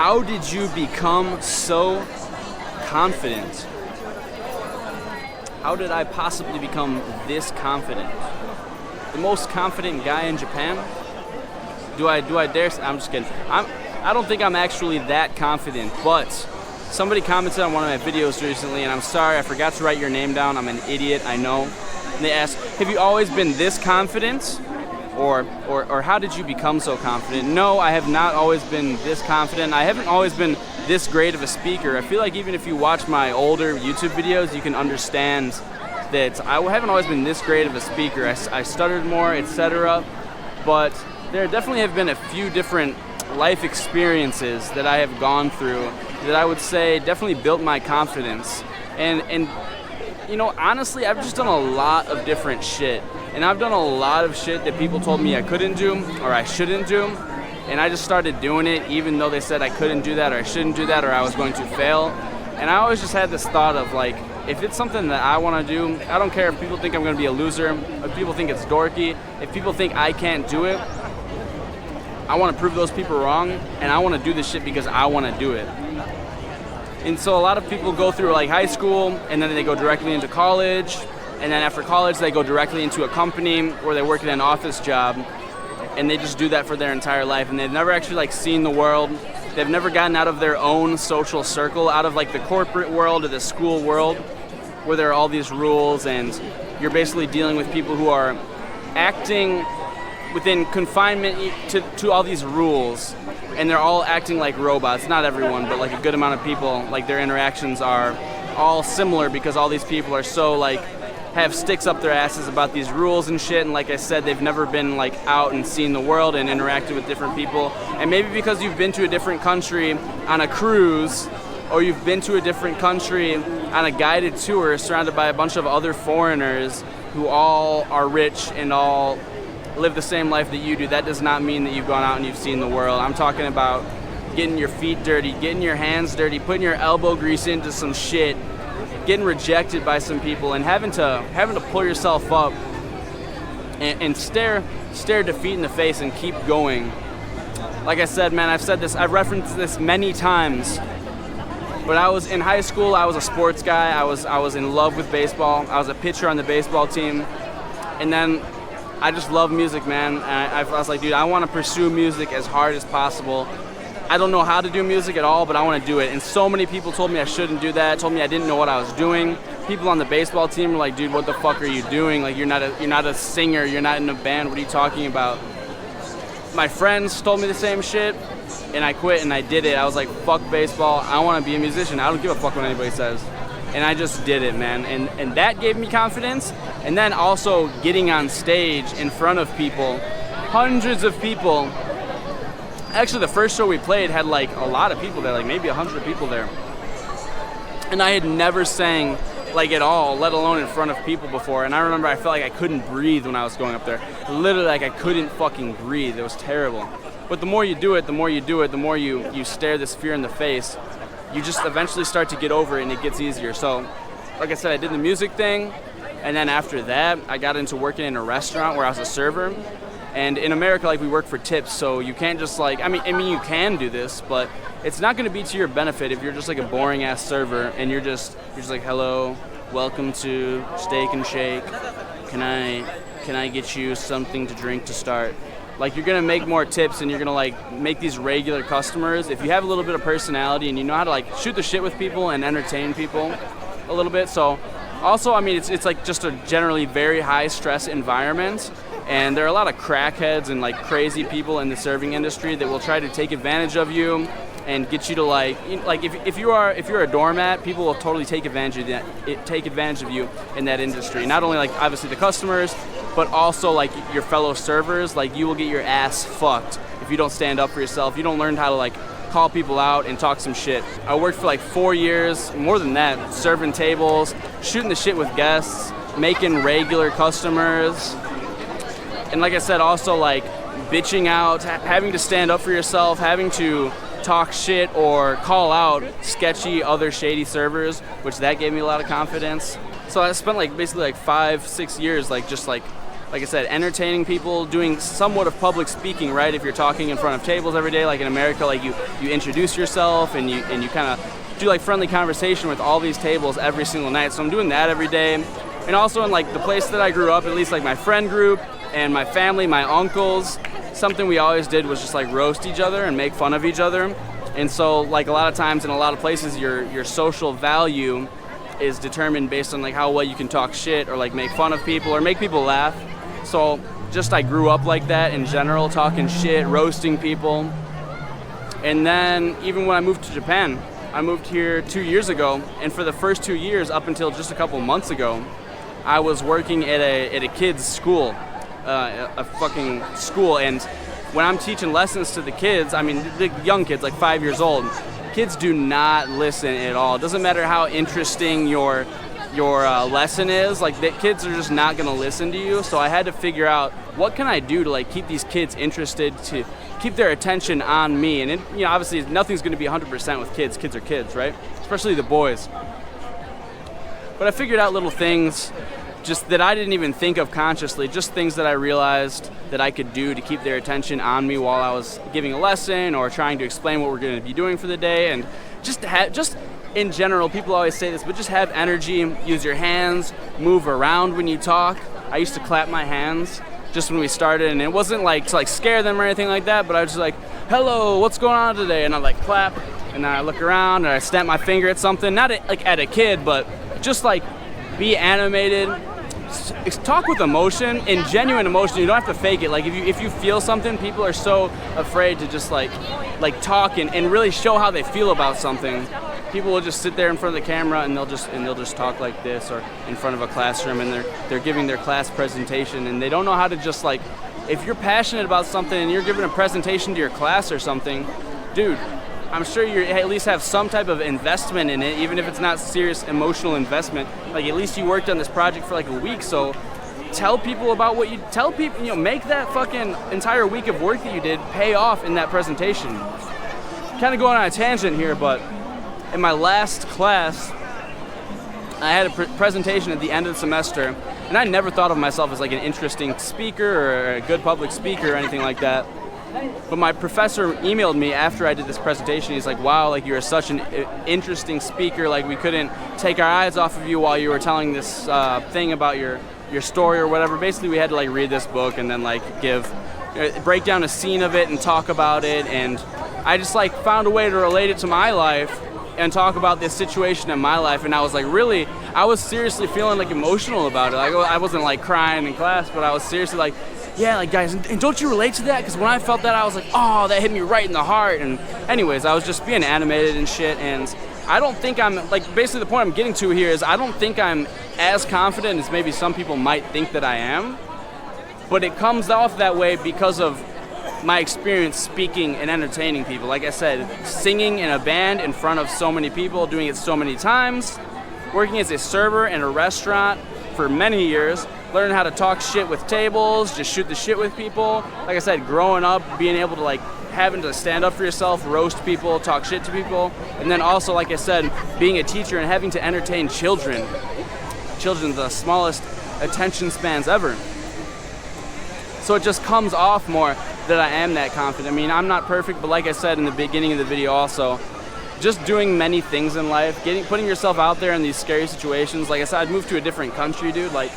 How did you become so confident? How did I possibly become this confident? The most confident guy in Japan? Do I dare say? I'm just kidding. I don't think I'm actually that confident, but somebody commented on one of my videos recently, and I'm sorry, I forgot to write your name down. I'm an idiot, I know. And they asked, have you always been this confident? Or how did you become so confident? No, I have not always been this confident. I haven't always been this great of a speaker. I feel like even if you watch my older YouTube videos, you can understand that I haven't always been this great of a speaker. I stuttered more, etc. But there definitely have been a few different life experiences that I have gone through that I would say definitely built my confidence. And you know, honestly, I've just done a lot of different shit. And I've done a lot of shit that people told me I couldn't do or I shouldn't do. And I just started doing it even though they said I couldn't do that or I shouldn't do that or I was going to fail. And I always just had this thought of like, if it's something that I want to do, I don't care if people think I'm going to be a loser, if people think it's dorky, if people think I can't do it. I want to prove those people wrong, and I want to do this shit because I want to do it. And so a lot of people go through like high school, and then they go directly into college, and then after college they go directly into a company where they work in an office job, and they just do that for their entire life, and they've never actually like seen the world. They've never gotten out of their own social circle, out of like the corporate world or the school world, where there are all these rules, and you're basically dealing with people who are acting within confinement to all these rules, and they're all acting like robots. Not everyone, but like a good amount of people, like their interactions are all similar because all these people are so like have sticks up their asses about these rules and shit, and like I said, they've never been like out and seen the world and interacted with different people. And maybe because you've been to a different country on a cruise, or you've been to a different country on a guided tour surrounded by a bunch of other foreigners who all are rich and all live the same life that you do, that does not mean that you've gone out and you've seen the world. I'm talking about getting your feet dirty, getting your hands dirty, putting your elbow grease into some shit, getting rejected by some people, and having to pull yourself up and stare defeat in the face and keep going. Like I said, man, I've referenced this many times. But I was in high school, I was a sports guy, I was in love with baseball, I was a pitcher on the baseball team, and then I just love music, man. And I was like, dude, I want to pursue music as hard as possible. I don't know how to do music at all, but I want to do it. And so many people told me I shouldn't do that, told me I didn't know what I was doing. People on the baseball team were like, dude, what the fuck are you doing? Like, you're not a singer, you're not in a band, what are you talking about? My friends told me the same shit, and I quit and I did it. I was like, fuck baseball, I want to be a musician. I don't give a fuck what anybody says. And I just did it, man. And that gave me confidence. And then also getting on stage in front of people, hundreds of people. Actually, the first show we played had like a lot of people there, like maybe 100 people there. And I had never sang like at all, let alone in front of people before. And I remember I felt like I couldn't breathe when I was going up there. Literally, like I couldn't fucking breathe. It was terrible. But the more you do it, the more you stare this fear in the face, you just eventually start to get over it and it gets easier. So, like I said, I did the music thing, and then after that, I got into working in a restaurant where I was a server. And in America, like, we work for tips, so you can't just like, I mean you can do this, but it's not gonna be to your benefit if you're just like a boring ass server and you're just like, hello, welcome to Steak and Shake. Can I get you something to drink to start? Like, you're gonna make more tips and you're gonna like make these regular customers. If you have a little bit of personality and you know how to like shoot the shit with people and entertain people a little bit. So also, I mean, it's like just a generally very high stress environment, and there are a lot of crackheads and like crazy people in the serving industry that will try to take advantage of you and get you to like if you're a doormat, people will totally take advantage of you in that industry. Not only like obviously the customers, but also like your fellow servers. Like, you will get your ass fucked if you don't stand up for yourself. You don't learn how to like call people out and talk some shit. I worked for like 4 years, more than that, serving tables, shooting the shit with guests, making regular customers. And like I said, also like bitching out, having to stand up for yourself, having to talk shit or call out sketchy other shady servers, which that gave me a lot of confidence. So I spent like basically like 5-6 years like just like like I said, entertaining people, doing somewhat of public speaking, right? If you're talking in front of tables every day, like in America, like you introduce yourself and you kind of do like friendly conversation with all these tables every single night. So I'm doing that every day. And also in like the place that I grew up, at least like my friend group and my family, my uncles, something we always did was just like roast each other and make fun of each other. And so like a lot of times in a lot of places, your social value is determined based on like how well you can talk shit or like make fun of people or make people laugh. So just I grew up like that in general, talking shit, roasting people. And then even when I moved to Japan, I moved here 2 years ago, and for the first 2 years up until just a couple months ago, I was working at a kids school, a fucking school, and when I'm teaching lessons to the kids, I mean the young kids, like 5 years old, kids do not listen at all. It doesn't matter how interesting your lesson is, like the kids are just not gonna listen to you. So I had to figure out what can I do to like keep these kids interested, to keep their attention on me. And it, you know, obviously nothing's gonna be 100% with kids. Kids are kids, right? Especially the boys. But I figured out little things just that I didn't even think of consciously, just things that I realized that I could do to keep their attention on me while I was giving a lesson or trying to explain what we're going to be doing for the day. And just in general, people always say this, but just have energy, use your hands, move around when you talk. I used to clap my hands just when we started, and it wasn't like to like scare them or anything like that, but I was just like, hello, what's going on today? And I like clap, and then I look around and I snap my finger at something, not at a kid, but just like be animated. Talk with emotion, in genuine emotion. You don't have to fake it. Like if you feel something, people are so afraid to just like talk and really show how they feel about something. People will just sit there in front of the camera and they'll just talk like this, or in front of a classroom, and they're giving their class presentation, and they don't know how to just like, if you're passionate about something and you're giving a presentation to your class or something, dude, I'm sure you at least have some type of investment in it, even if it's not serious emotional investment. Like at least you worked on this project for like a week, so tell people about what you tell people. You know, make that fucking entire week of work that you did pay off in that presentation. Kind of going on a tangent here, but in my last class, I had a presentation at the end of the semester, and I never thought of myself as like an interesting speaker or a good public speaker or anything like that. But my professor emailed me after I did this presentation. He's like, wow, like you're such an interesting speaker. Like we couldn't take our eyes off of you while you were telling this thing about your story or whatever. Basically, we had to like read this book and then like break down a scene of it and talk about it. And I just like found a way to relate it to my life and talk about this situation in my life. And I was like, really, I was seriously feeling like emotional about it. Like I wasn't like crying in class, but I was seriously like, yeah, like guys, and don't you relate to that? Because when I felt that, I was like, oh, that hit me right in the heart. And anyways, I was just being animated and shit. And I don't think I'm, like, basically the point I'm getting to here is I don't think I'm as confident as maybe some people might think that I am. But it comes off that way because of my experience speaking and entertaining people. Like I said, singing in a band in front of so many people, doing it so many times, working as a server in a restaurant for many years, learning how to talk shit with tables, just shoot the shit with people. Like I said, growing up, being able to like having to stand up for yourself, roast people, talk shit to people. And then also, like I said, being a teacher and having to entertain children. Children, the smallest attention spans ever. So it just comes off more that I am that confident. I mean, I'm not perfect, but like I said in the beginning of the video also, just doing many things in life, putting yourself out there in these scary situations. Like I said, I'd moved to a different country, dude. Like,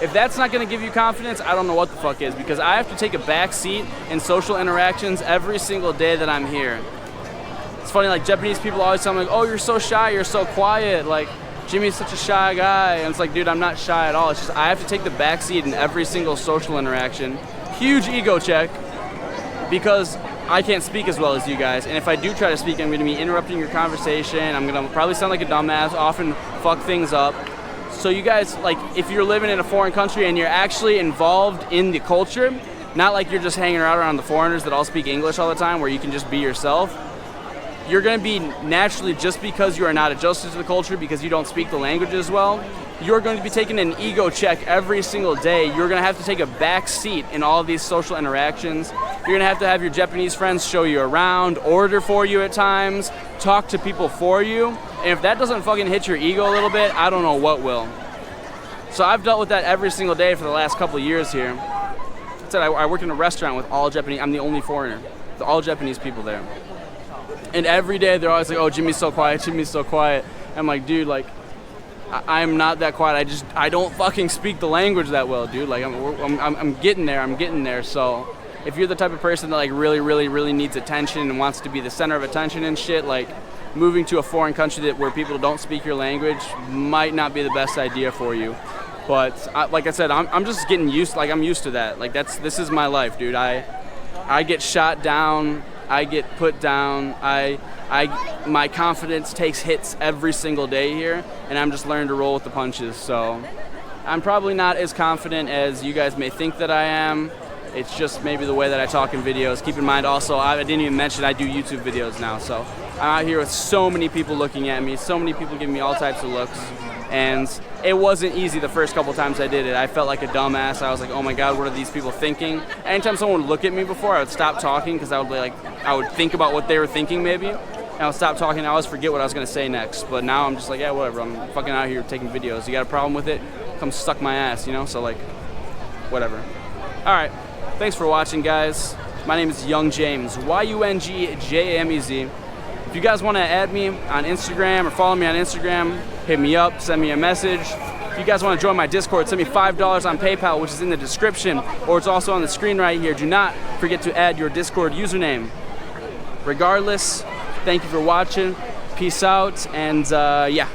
if that's not going to give you confidence, I don't know what the fuck is, because I have to take a back seat in social interactions every single day that I'm here. It's funny, like Japanese people always tell me, like, oh, you're so shy, you're so quiet, like Jimmy's such a shy guy. And it's like, dude, I'm not shy at all. It's just I have to take the back seat in every single social interaction. Huge ego check, because I can't speak as well as you guys, and if I do try to speak, I'm going to be interrupting your conversation. I'm going to probably sound like a dumbass, often fuck things up. So you guys, like, if you're living in a foreign country and you're actually involved in the culture, not like you're just hanging around the foreigners that all speak English all the time where you can just be yourself, you're going to be naturally, just because you are not adjusted to the culture, because you don't speak the language as well, you're going to be taking an ego check every single day. You're going to have to take a back seat in all of these social interactions. You're going to have your Japanese friends show you around, order for you at times, talk to people for you. And if that doesn't fucking hit your ego a little bit, I don't know what will. So I've dealt with that every single day for the last couple of years here. I said, I work in a restaurant with all Japanese. I'm the only foreigner. All Japanese people there. And every day they're always like, oh, Jimmy's so quiet, Jimmy's so quiet. I'm like, dude, like, I'm not that quiet. I don't fucking speak the language that well, dude. Like, I'm getting there. So if you're the type of person that like really needs attention and wants to be the center of attention and shit, like, moving to a foreign country where people don't speak your language might not be the best idea for you. But like I said, I'm just getting used. Like, I'm used to that. Like, this is my life, dude. I get shot down. I get put down. My confidence takes hits every single day here, and I'm just learning to roll with the punches. So I'm probably not as confident as you guys may think that I am. It's just maybe the way that I talk in videos. Keep in mind also, I didn't even mention I do YouTube videos now. So I'm out here with so many people looking at me, so many people giving me all types of looks. And it wasn't easy the first couple times I did it. I felt like a dumbass. I was like, oh my God, what are these people thinking? Anytime someone would look at me before, I would stop talking because I would think about what they were thinking maybe. And I would stop talking and I always forget what I was going to say next. But now I'm just like, yeah, whatever. I'm fucking out here taking videos. You got a problem with it? Come suck my ass, you know? So like, whatever. All right. Thanks for watching, guys. My name is yungjamez, YUNGJAMEZ. If you guys want to add me on Instagram or follow me on Instagram, hit me up, send me a message. If you guys want to join my Discord, send me $5 on PayPal, which is in the description, or it's also on the screen right here. Do not forget to add your Discord username. Regardless, thank you for watching. Peace out, and yeah.